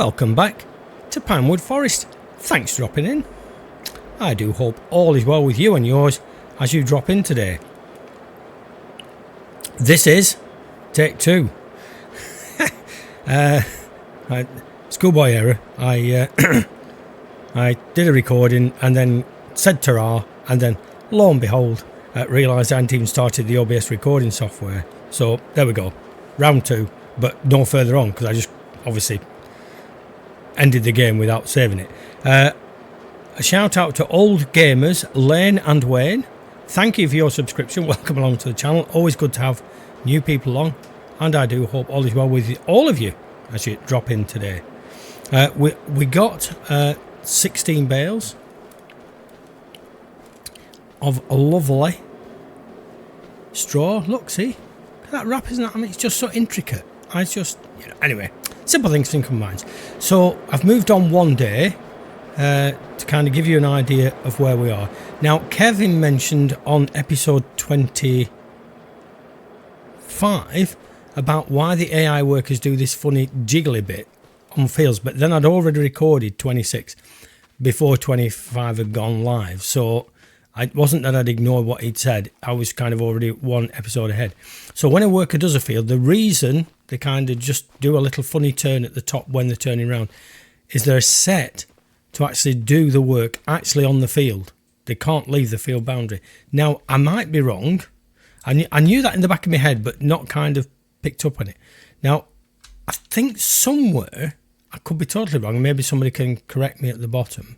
Welcome back to Pinewood Forest. Thanks for dropping in. I do hope all is well with you and yours as you drop in today. This is take 2. Schoolboy error. I did a recording and then said ta-ra, and then lo and behold realised I hadn't even started the OBS recording software. So there we go, round 2, but no further on because I just obviously ended the game without saving it. A shout out to old gamers Lane and Wayne. Thank you for your subscription. Welcome along to the channel. Always good to have new people along, and I do hope all is well with all of you as you drop in today. We got 16 bales of lovely straw. Look, see that wrap, isn't that? I mean, it's just so intricate. It's just, anyway, simple things in combines. So I've moved on one day to kind of give you an idea of where we are now. Kevin mentioned on episode 25 about why the AI workers do this funny jiggly bit on fields, but then I'd already recorded 26 before 25 had gone live, so it wasn't that I'd ignored what he'd said. I was kind of already one episode ahead. So when a worker does a field, the reason they kind of just do a little funny turn at the top when they're turning around is they're set to actually do the work actually on the field. They can't leave the field boundary. Now, I might be wrong. I knew that in the back of my head, but not kind of picked up on it. Now, I think somewhere, I could be totally wrong, maybe somebody can correct me at the bottom,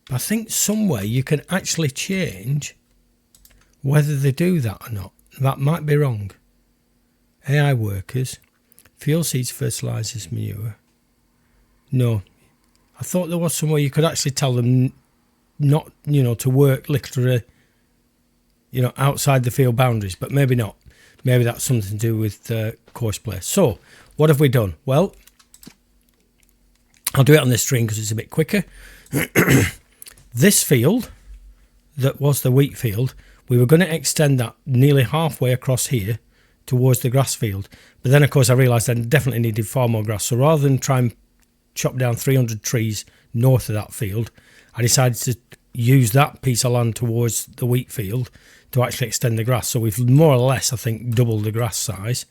but I think somewhere you can actually change whether they do that or not. That might be wrong. AI workers, field seeds, fertilizers, manure. No, I thought there was somewhere you could actually tell them not, to work literally, outside the field boundaries, but maybe not. Maybe that's something to do with course play. So, what have we done? Well, I'll do it on this string because it's a bit quicker. This field, that was the wheat field, we were going to extend that nearly halfway across here towards the grass field. But then, of course, I realised I definitely needed far more grass. So rather than try and chop down 300 trees north of that field, I decided to use that piece of land towards the wheat field to actually extend the grass. So we've more or less, I think, doubled the grass size,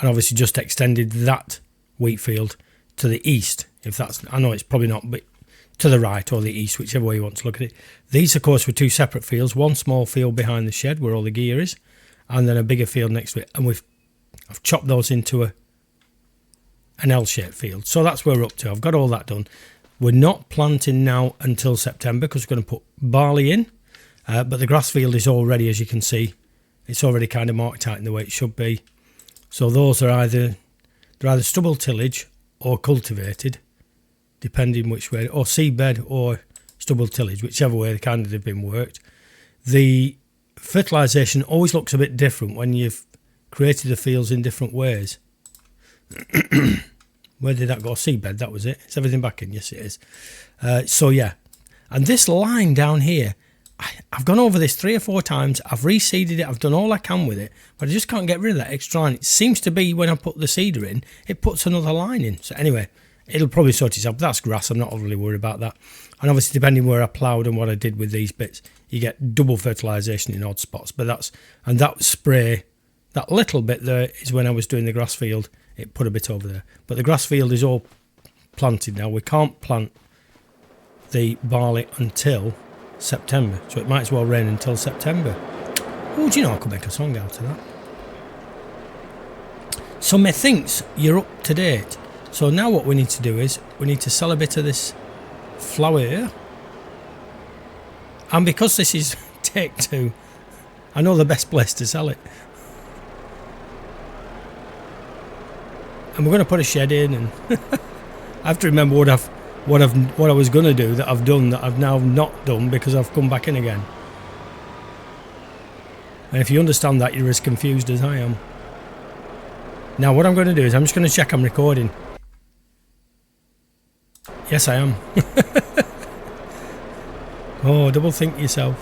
and obviously just extended that wheat field to the east. If that's, I know it's probably not, but to the right or the east, whichever way you want to look at it. These, of course, were two separate fields. One small field behind the shed where all the gear is, and then a bigger field next to it. And I've chopped those into an L-shaped field. So that's where we're up to. I've got all that done. We're not planting now until September because we're going to put barley in. But the grass field is already, as you can see, it's already kind of marked out in the way it should be. So those are either stubble tillage or cultivated, depending which way, or seedbed or stubble tillage, whichever way they've been worked. The fertilisation always looks a bit different when you've created the fields in different ways. Where did that go? Seedbed, that was it. Is everything back in? Yes, it is. So yeah, and this line down here, I've gone over this 3 or 4 times. I've reseeded it. I've done all I can with it, but I just can't get rid of that extra line. It seems to be when I put the seeder in, it puts another line in. So anyway, it'll probably sort itself. That's grass. I'm not really worried about that. And obviously, depending where I ploughed and what I did with these bits, you get double fertilisation in odd spots. But that spray, that little bit there is when I was doing the grass field. It put a bit over there. But the grass field is all planted now. We can't plant the barley until September, so it might as well rain until September. Oh, do you know, I could make a song out of that. So methinks you're up to date. So now what we need to do is we need to sell a bit of this flour here, and because this is take 2, I know the best place to sell it, and we're going to put a shed in, and I have to remember what I was going to do that I've done that I've now not done because I've come back in again. And if you understand that, you're as confused as I am. Now what I'm going to do is I'm just going to check I'm recording. Yes, I am. Oh, double think yourself.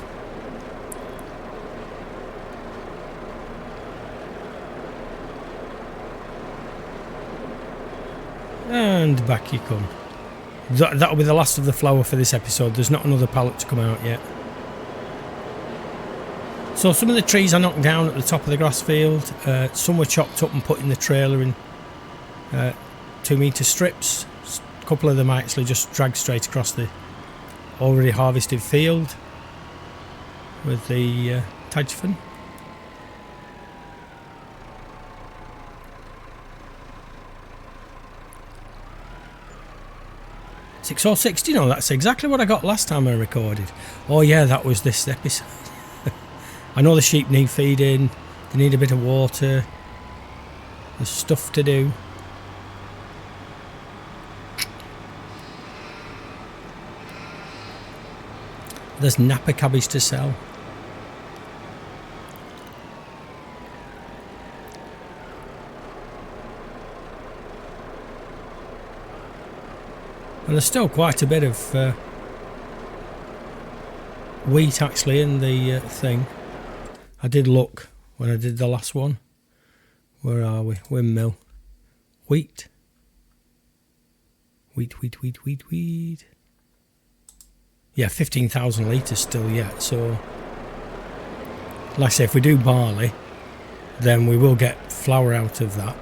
And back you come. That'll be the last of the flour for this episode. There's not another pallet to come out yet. So some of the trees I knocked down at the top of the grass field. Some were chopped up and put in the trailer in 2 metre strips. A couple of them I actually just dragged straight across the already harvested field with the Tadgefan. $6.60, no, that's exactly what I got last time I recorded. Oh yeah, that was this episode. I know the sheep need feeding, they need a bit of water, there's stuff to do. There's Napa cabbage to sell. And there's still quite a bit of wheat actually in the thing. I did look when I did the last one. Where are we? Windmill. Wheat. Wheat. Yeah, 15,000 litres still yet. So, like I say, if we do barley, then we will get flour out of that.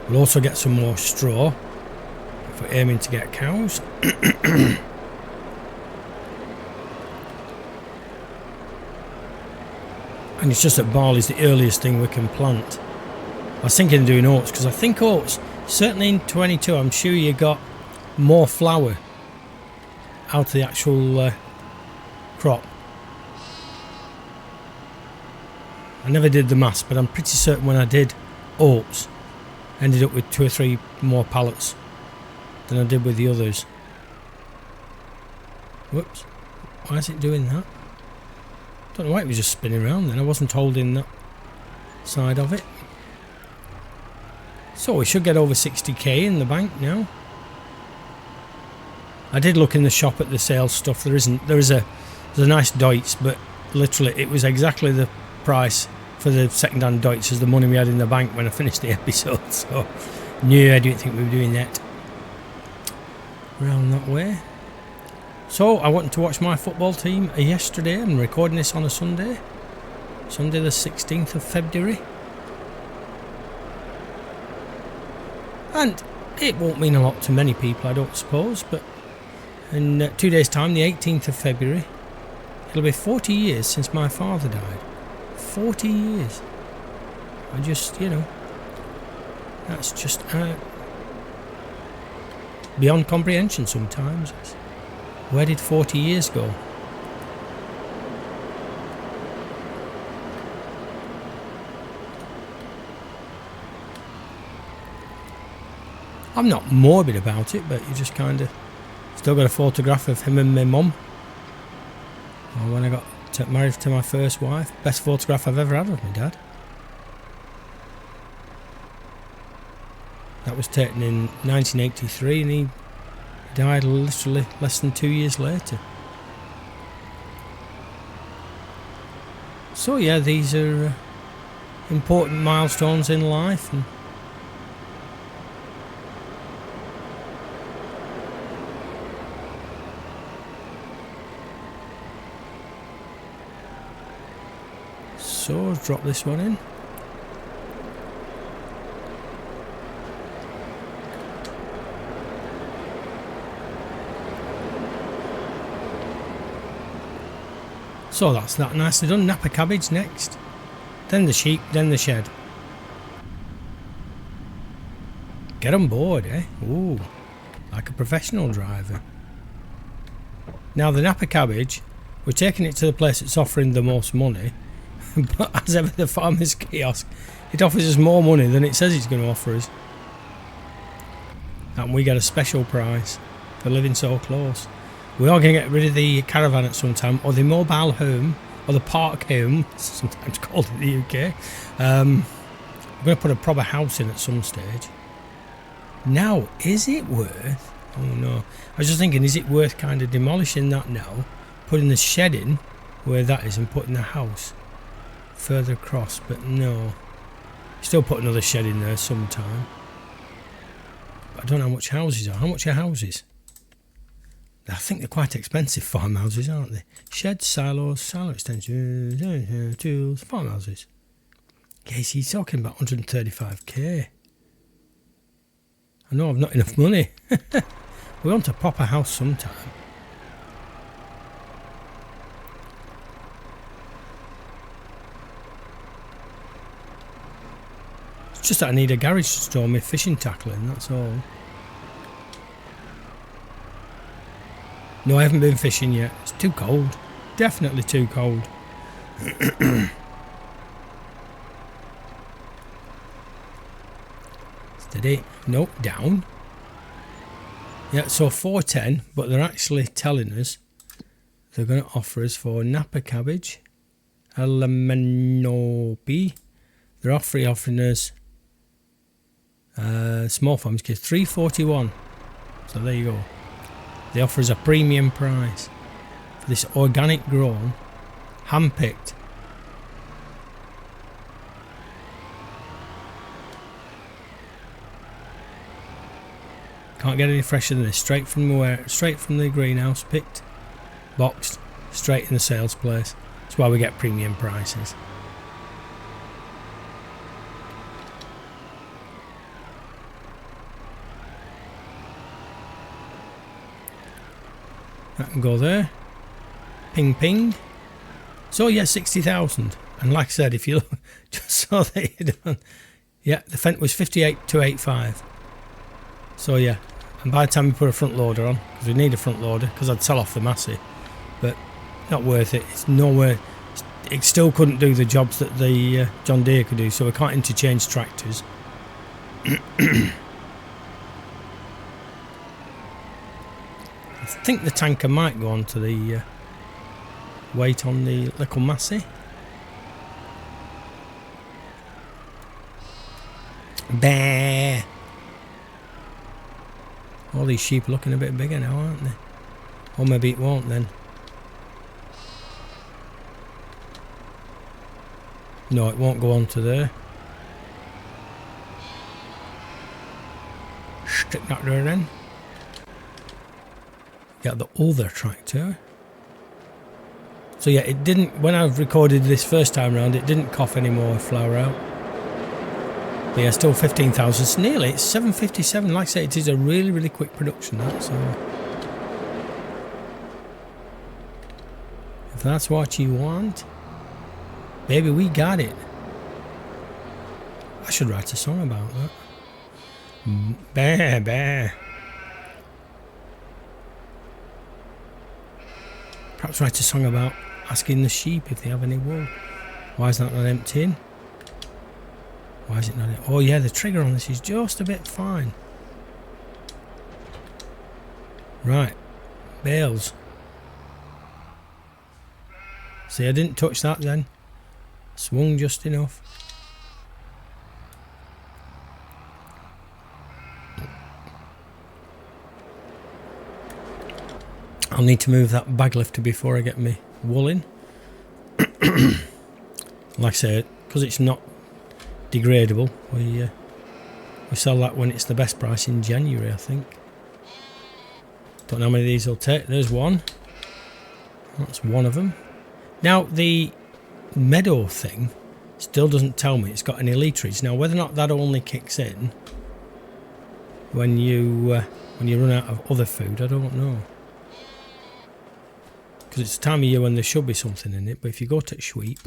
We'll also get some more straw if we're aiming to get cows. And it's just that barley's the earliest thing we can plant. I was thinking of doing oats, because I think oats, certainly in 22, I'm sure you got more flour out of the actual crop. I never did the maths, but I'm pretty certain when I did oats, ended up with 2 or 3 more pallets than I did with the others. Whoops, why is it doing that? Don't know why it was just spinning around then. I wasn't holding that side of it. So we should get over 60k in the bank now. I did look in the shop at the sales stuff. There's a nice Deutz, but literally it was exactly the price for the second-hand Deutz as the money we had in the bank when I finished the episode. So no, I don't think we were doing that. Round that way. So I wanted to watch my football team yesterday. I'm recording this on a Sunday the 16th of February. And it won't mean a lot to many people, I don't suppose, but in 2 days' time, the 18th of February, it'll be 40 years since my father died. 40 years. I just, you know, that's just beyond comprehension sometimes. Where did 40 years go? I'm not morbid about it, but you just kind of still got a photograph of him and my mum. Or when I got married to my first wife, best photograph I've ever had of my dad. That was taken in 1983, and he died literally less than 2 years later. So yeah, these are important milestones in life. And so drop this one in. So that's that nicely done. Napa cabbage next, then the sheep, then the shed. Get on board, eh? Ooh, like a professional driver. Now the Napa cabbage, we're taking it to the place that's offering the most money. But as ever, the farmer's kiosk, it offers us more money than it says it's going to offer us. And we get a special price for living so close. We are going to get rid of the caravan at some time, or the mobile home, or the park home, sometimes called in the UK. We're going to put a proper house in at some stage. Now, is it worth... Oh no. I was just thinking, is it worth kind of demolishing that now, putting the shed in where that is, and putting the house further across? But no. Still put another shed in there sometime. But I don't know how much houses are. How much are houses? I think they're quite expensive farmhouses, aren't they? Sheds, silos, silo extensions, tools, farmhouses. Yes, he's talking about 135k. I know I've not enough money. We want a proper house sometime. It's just that I need a garage to store my fishing tackle in, that's all. No, I haven't been fishing yet. It's too cold. Definitely too cold. Steady. Nope, down. Yeah, so 410, but they're actually telling us they're going to offer us for Napa cabbage, Alamanopi. They're offering us small farms kids, 341. So there you go. They offer us a premium price for this organic grown, hand-picked. Can't get any fresher than this. Straight from the greenhouse, picked, boxed, straight in the sales place. That's why we get premium prices. That can go there. Ping ping. So yeah, 60,000. And like I said, if you look, just saw that you done. Yeah, the fence was 58,285. So yeah, and by the time we put a front loader on, because we need a front loader, because I'd sell off the Massey, but not worth it. It's nowhere. It still couldn't do the jobs that the John Deere could do, so we can't interchange tractors. I think the tanker might go on to the weight on the little Massey. Bah! All these sheep are looking a bit bigger now, aren't they? Or maybe it won't then. No, it won't go on to there. Stick that there then. Get the other tractor. So yeah, it didn't, when I've recorded this first time round, it didn't cough any more flour out. But yeah, still 15,000. It's nearly, it's 757. Like I say, it is a really, really quick production, that, so. If that's what you want, baby, we got it. I should write a song about that. Bah, bah. Perhaps write a song about asking the sheep if they have any wool. Why is that not emptying? Why is it not? Oh yeah, the trigger on this is just a bit fine. Right, bales. See, I didn't touch that then. Swung just enough. I'll need to move that bag lifter before I get me wool in. Like I said, because it's not degradable, we sell that when it's the best price in January, I think. Don't know how many of these will take. There's one. That's one of them. Now the meadow thing still doesn't tell me it's got any literage. Now whether or not that only kicks in when you run out of other food, I don't know. Because it's the time of year when there should be something in it. But if you go to sweep,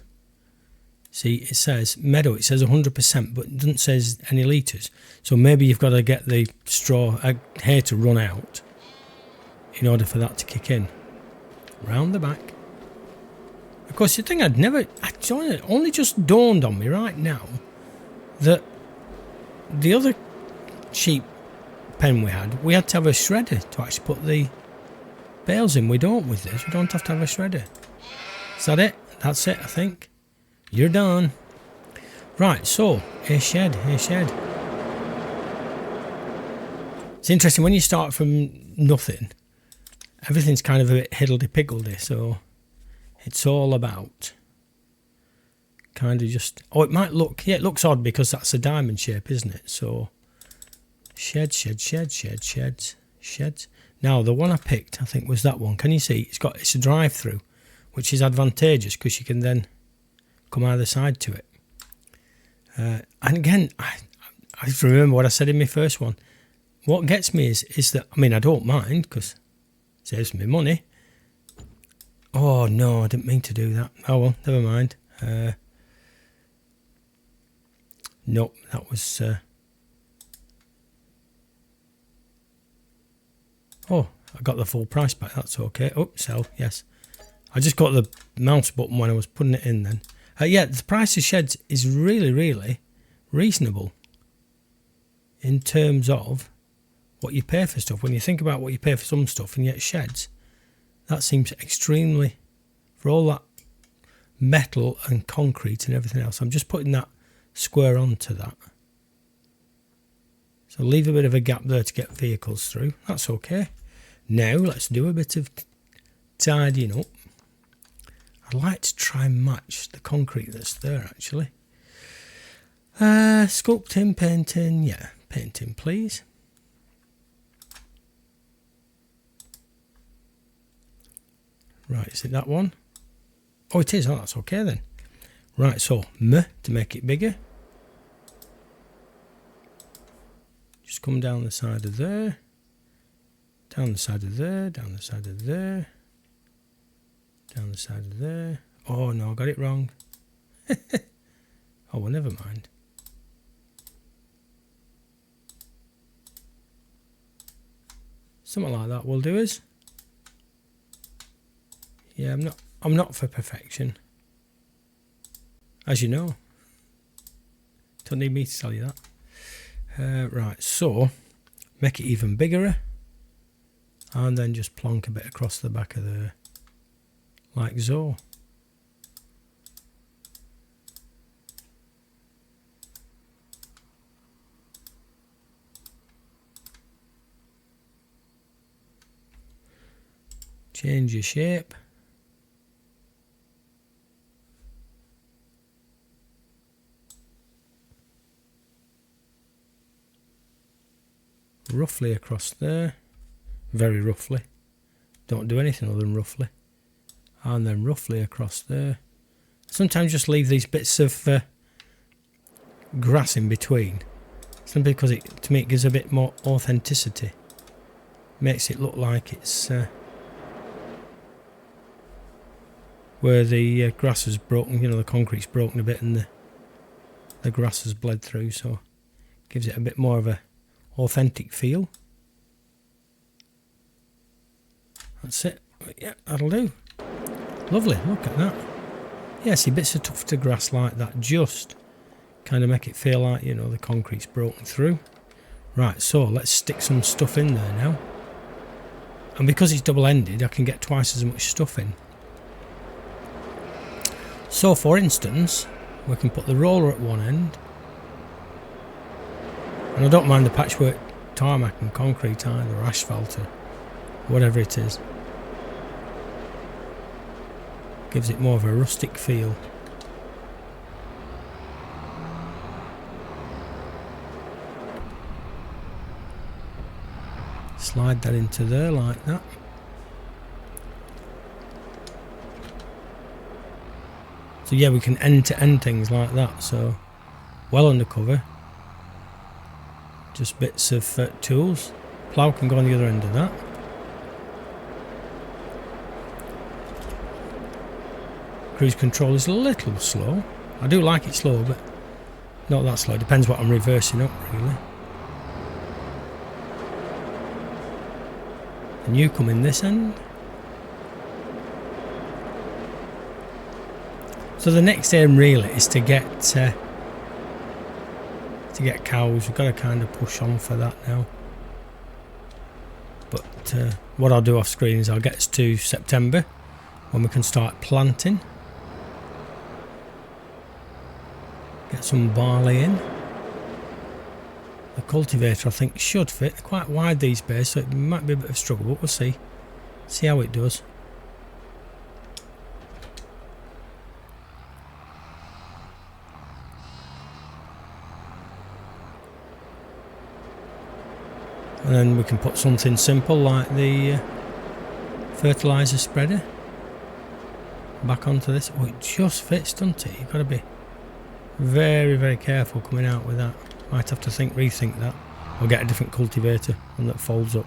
see, it says meadow, it says 100%, but it doesn't say any litres. So maybe you've got to get the straw hay to run out in order for that to kick in. Round the back. Of course, the thing it only just dawned on me right now that the other sheep pen we had to have a shredder to actually put the bales in. We don't with this. We don't have to have a shredder. Is that it? That's it, I think. You're done. Right, so, a shed. It's interesting, when you start from nothing, everything's kind of a bit higgledy-piggledy, so it's all about kind of just, oh, it might look, yeah, it looks odd because that's a diamond shape, isn't it? So sheds. Now the one I picked, I think, was that one. Can you see? It's a drive through, which is advantageous because you can then come either side to it. And again, I have to remember what I said in my first one. What gets me is that, I mean, I don't mind because it saves me money. Oh no, I didn't mean to do that. Oh well, never mind. Nope, that was... oh, I got the full price back, that's okay. Oh, sell, yes. I just got the mouse button when I was putting it in then. Yeah, the price of sheds is really, really reasonable in terms of what you pay for stuff. When you think about what you pay for some stuff and yet sheds, that seems extremely, for all that metal and concrete and everything else. I'm just putting that square onto that. So leave a bit of a gap there to get vehicles through. That's okay. Now let's do a bit of tidying up. I'd like to try and match the concrete that's there actually. Sculpting, painting, yeah, painting please. Right, is it that one? Oh, it is. Oh, that's okay then. Right, so M to make it bigger. Just come down the side of there. Down the side of there. Down the side of there. Down the side of there. Oh no, I got it wrong. Oh well, never mind. Something like that will do us. Yeah, I'm not for perfection. As you know. Don't need me to tell you that. Right, so make it even bigger. And then just plonk a bit across the back of there. Like so. Change your shape. Roughly across there. Very roughly. Don't do anything other than roughly. And then roughly across there. Sometimes just leave these bits of grass in between. Simply because to me it gives a bit more authenticity. Makes it look like it's where the grass is broken, you know, the concrete's broken a bit and the grass has bled through, so gives it a bit more of a authentic feel. That's it. Yeah, that'll do. Lovely, look at that. Yeah, see, bits of tufted grass like that just kind of make it feel like, you know, the concrete's broken through. Right, so let's stick some stuff in there now. And because it's double-ended, I can get twice as much stuff in. So, for instance, we can put the roller at one end. And I don't mind the patchwork tarmac and concrete either, or asphalt or whatever it is. Gives it more of a rustic feel. Slide that into there like that. So yeah, we can end-to-end things like that, so well undercover. Just bits of tools. Plough can go on the other end of that. Cruise control is a little slow. I do like it slow, but not that slow. Depends what I'm reversing up, really. And you come in this end. So the next aim really is to get cows. We've got to kind of push on for that now. But what I'll do off screen is I'll get us to September when we can start planting. Get some barley in. The cultivator I think should fit. They're quite wide these bays, so it might be a bit of a struggle, but we'll see. See how it does. And then we can put something simple like the fertiliser spreader back onto this. Oh, it just fits, doesn't it? You've got to be very, very careful coming out with that. Might have to rethink that, or get a different cultivator, one that folds up.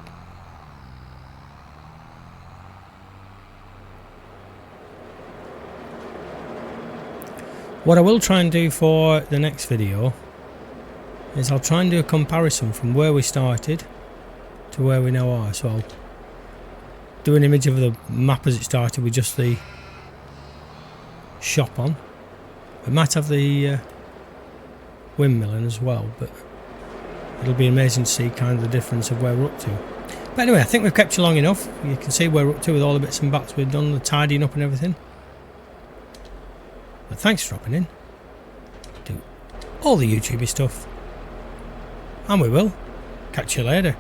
What I will try and do for the next video is I'll try and do a comparison from where we started to where we now are. So I'll do an image of the map as it started with just the shop on. It might have the windmill in as well, but it'll be amazing to see kind of the difference of where we're up to. But anyway, I think we've kept you long enough. You can see where we're up to with all the bits and bats we've done, the tidying up and everything. But thanks for dropping in. Do all the YouTubey stuff. And we will catch you later.